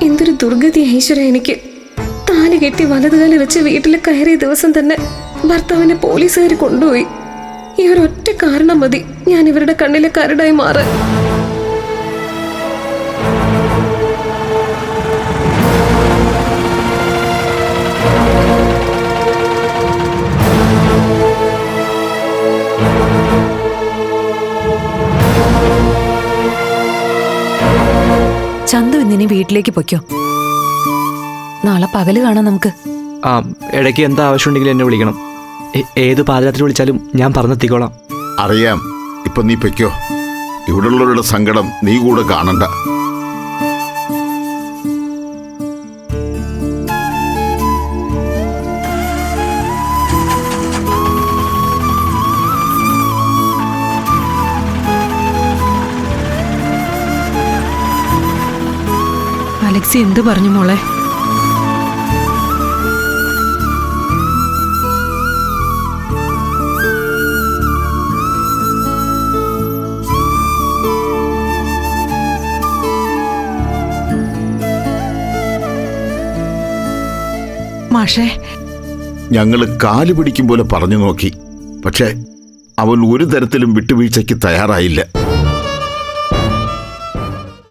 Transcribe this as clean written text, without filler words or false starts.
എന്തൊരു ദുർഗതി ഈശ്വര എനിക്ക്. താലി കെട്ടി വലതുകാലി വെച്ച് വീട്ടിൽ കയറിയ ദിവസം തന്നെ ഭർത്താവിനെ പോലീസുകാർ കൊണ്ടുപോയി. ഈ ഒരൊറ്റ കാരണം മതി ഞാൻ ഇവരുടെ കണ്ണിലെ കരടായി മാറാൻ. ചന്തു ഇന്നിനി വീട്ടിലേക്ക് പൊയ്ക്കോ. നാളെ പകല് കാണാം നമുക്ക്. ആ, ഇടയ്ക്ക് എന്താ ആവശ്യമുണ്ടെങ്കിലും എന്നെ വിളിക്കണം. ഏത് പാതിരാത്രി വിളിച്ചാലും ഞാൻ പറഞ്ഞെത്തിക്കോളാം. അറിയാം. ഇപ്പൊ നീ പൊയ്ക്കോ. ഇവിടെയുള്ളവരുടെ സങ്കടം നീ കൂടെ കാണണ്ട. അലക്സി എന്ത് പറഞ്ഞു മോളെ? മാഷേ, ഞങ്ങള് കാല് പിടിക്കും പോലെ പറഞ്ഞു നോക്കി. പക്ഷെ അവൻ ഒരു തരത്തിലും വിട്ടുവീഴ്ചയ്ക്ക് തയ്യാറായില്ല.